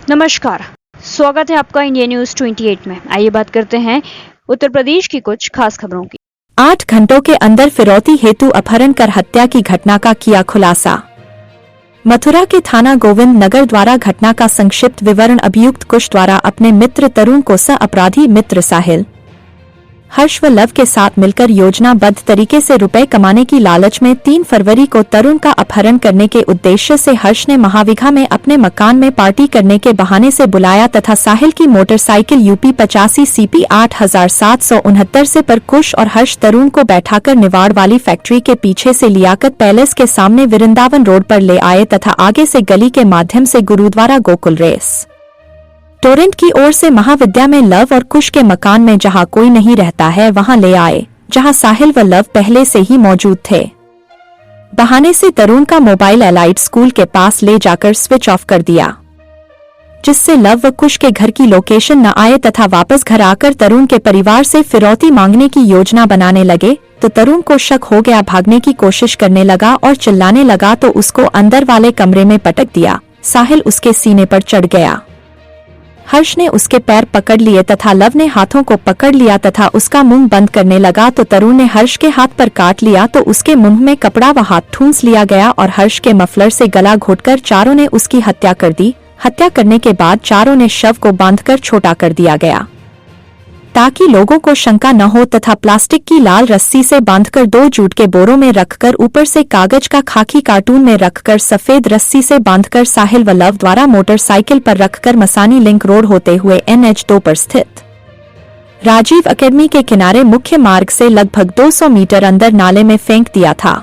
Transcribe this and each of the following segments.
नमस्कार, स्वागत है आपका इंडिया न्यूज 28 में। आइए बात करते हैं उत्तर प्रदेश की कुछ खास खबरों की। 8 घंटों के अंदर फिरौती हेतु अपहरण कर हत्या की घटना का किया खुलासा। मथुरा के थाना गोविंद नगर द्वारा घटना का संक्षिप्त विवरण। अभियुक्त कुश द्वारा अपने मित्र तरुण को सह अपराधी मित्र साहिल, हर्ष व लव के साथ मिलकर योजनाबद्ध तरीके से रुपए कमाने की लालच में 3 फरवरी को तरुण का अपहरण करने के उद्देश्य से हर्ष ने महाविघा में अपने मकान में पार्टी करने के बहाने से बुलाया तथा साहिल की मोटरसाइकिल यूपी 85 CP 8769 से पर कुश और हर्ष तरुण को बैठाकर निवाड़ वाली फैक्ट्री के पीछे से लियाकत पैलेस के सामने वृंदावन रोड पर ले आए तथा आगे से गली के माध्यम से गुरुद्वारा गोकुल रेस टोरेंट की ओर से महाविद्या में लव और कुश के मकान में जहां कोई नहीं रहता है वहां ले आए, जहां साहिल व लव पहले से ही मौजूद थे। बहाने से तरुण का मोबाइल एलाइट स्कूल के पास ले जाकर स्विच ऑफ कर दिया, जिससे लव व कुश के घर की लोकेशन न आए तथा वापस घर आकर तरुण के परिवार से फिरौती मांगने की योजना बनाने लगे तो तरुण को शक हो गया, भागने की कोशिश करने लगा और चिल्लाने लगा तो उसको अंदर वाले कमरे में पटक दिया। साहिल उसके सीने पर चढ़ गया। हर्ष ने उसके पैर पकड़ लिए तथा लव ने हाथों को पकड़ लिया तथा उसका मुंह बंद करने लगा तो तरुण ने हर्ष के हाथ पर काट लिया तो उसके मुंह में कपड़ा व हाथ ठूंस लिया गया और हर्ष के मफलर से गला घोंटकर चारों ने उसकी हत्या कर दी। हत्या करने के बाद चारों ने शव को बांधकर छोटा कर दिया गया ताकि लोगों को शंका न हो तथा प्लास्टिक की लाल रस्सी से बांधकर 2 जूट के बोरों में रखकर ऊपर से कागज का खाकी कार्टून में रखकर सफेद रस्सी से बांधकर साहिल व लव द्वारा मोटरसाइकिल पर रखकर मसानी लिंक रोड होते हुए NH2 पर स्थित राजीव अकेडमी के किनारे मुख्य मार्ग से लगभग 200 मीटर अंदर नाले में फेंक दिया था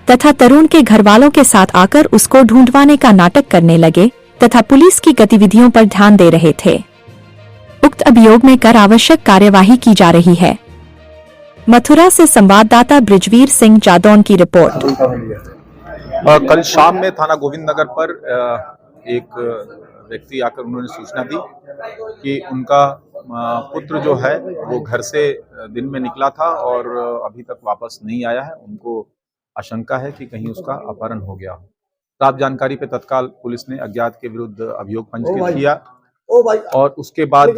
तथा तरुण के घरवालों के साथ आकर उसको ढूंढवाने का नाटक करने लगे तथा पुलिस की गतिविधियों पर ध्यान दे रहे थे। उक्त अभियोग में कर आवश्यक कार्यवाही की जा रही है। मथुरा से संवाददाता ब्रिजवीर सिंह जादौन की रिपोर्ट। कल शाम में थाना गोविंद नगर पर एक व्यक्ति आकर उन्होंने सूचना दी कि उनका पुत्र जो है वो घर से दिन में निकला था और अभी तक वापस नहीं आया है। उनको आशंका है कि कहीं उसका अपहरण हो गया हो। प्राप्त जानकारी पे तत्काल पुलिस ने अज्ञात के विरुद्ध अभियोग पंजीकृत किया और उसके बाद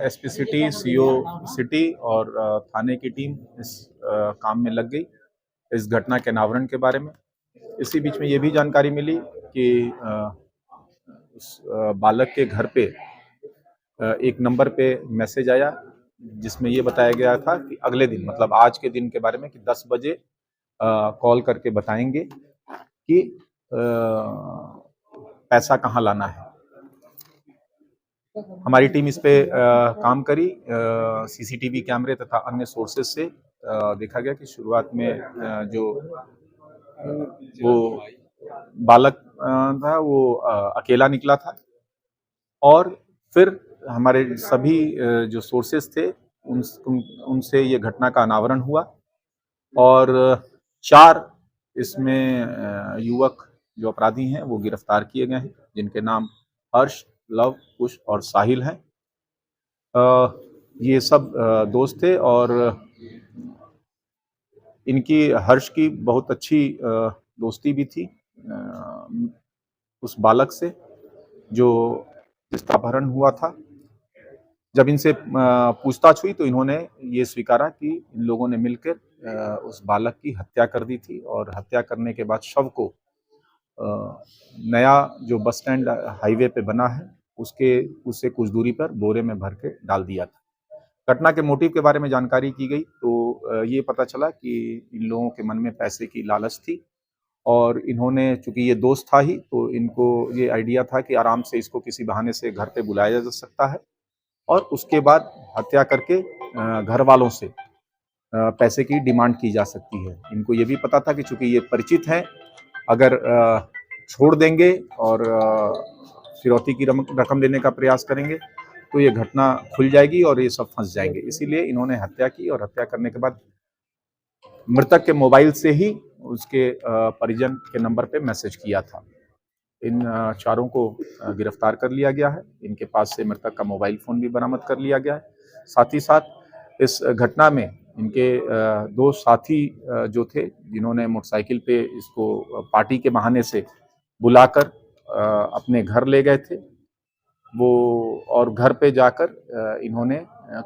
SP सिटी, CO सिटी और थाने की टीम इस काम में लग गई इस घटना के अनावरण के बारे में। इसी बीच में ये भी जानकारी मिली कि उस बालक के घर पे एक नंबर पे मैसेज आया जिसमें ये बताया गया था कि अगले दिन मतलब आज के दिन के बारे में कि 10 बजे कॉल करके बताएंगे कि पैसा कहाँ लाना है। हमारी टीम इस पे काम करी। CCTV कैमरे तथा अन्य सोर्सेज से देखा गया कि शुरुआत में जो वो बालक था वो अकेला निकला था और फिर हमारे सभी जो सोर्सेज थे उनसे ये घटना का अनावरण हुआ और 4 इसमें युवक जो अपराधी हैं वो गिरफ्तार किए गए हैं, जिनके नाम हर्ष, लव, कुश और साहिल हैं। ये सब दोस्त थे और इनकी हर्ष की बहुत अच्छी दोस्ती भी थी उस बालक से जो जिसका अपहरण हुआ था। जब इनसे पूछताछ हुई तो इन्होंने ये स्वीकारा कि इन लोगों ने मिलकर उस बालक की हत्या कर दी थी और हत्या करने के बाद शव को नया जो बस स्टैंड हाईवे पे बना है उससे कुछ दूरी पर बोरे में भर के डाल दिया था। घटना के मोटिव के बारे में जानकारी की गई तो ये पता चला कि इन लोगों के मन में पैसे की लालच थी और इन्होंने, चूंकि ये दोस्त था ही, तो इनको ये आइडिया था कि आराम से इसको किसी बहाने से घर पे बुलाया जा सकता है और उसके बाद हत्या करके घर वालों से पैसे की डिमांड की जा सकती है। इनको ये भी पता था कि चूंकि ये परिचित हैं, अगर छोड़ देंगे और फिरौती की रकम लेने का प्रयास करेंगे तो ये घटना खुल जाएगी और ये सब फंस जाएंगे। इसीलिए इन्होंने हत्या की और हत्या करने के बाद मृतक के मोबाइल से ही उसके परिजन के नंबर पे मैसेज किया था। इन चारों को गिरफ्तार कर लिया गया है। इनके पास से मृतक का मोबाइल फोन भी बरामद कर लिया गया है। साथ ही साथ इस घटना में इनके 2 साथी जो थे, जिन्होंने मोटरसाइकिल पे इसको पार्टी के बहाने से बुलाकर अपने घर ले गए थे, वो और घर पे जाकर इन्होंने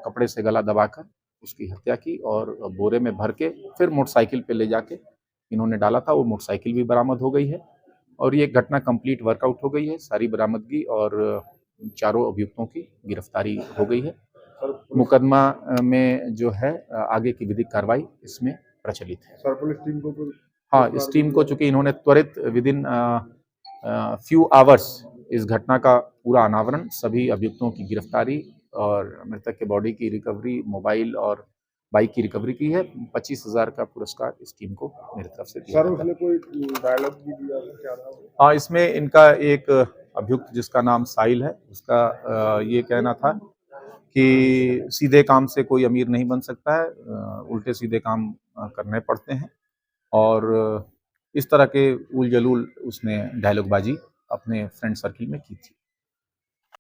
कपड़े से गला दबाकर उसकी हत्या की और बोरे में भर के फिर मोटरसाइकिल पे ले जाके इन्होंने डाला था। वो मोटरसाइकिल भी बरामद हो गई है और ये घटना कंप्लीट वर्कआउट हो गई है। सारी बरामदगी और चारों अभियुक्तों की गिरफ्तारी हो गई है। मुकदमा में जो है आगे की विधिक कार्रवाई इसमें प्रचलित है। सर पुलिस टीम को हाँ, इस टीम को चूंकि इन्होंने त्वरित विदिन फ्यू आवर्स इस घटना का पूरा अनावरण, सभी अभियुक्तों की गिरफ्तारी और मृतक के बॉडी की रिकवरी, मोबाइल और बाइक की रिकवरी की है। 25,000 का पुरस्कार इस टीम को मेरी तरफ से दिया सर जाता है। उसने कोई डायलॉग भी दिया क्या था? हाँ, इसमें इनका एक अभियुक्त जिसका नाम साहिल है, उसका ये कहना था कि सीधे काम से कोई अमीर नहीं बन सकता है, उल्टे सीधे काम करने पड़ते हैं और इस तरह के उल जलूल उसने डायलॉगबाजी अपने फ्रेंड सर्किल में की थी।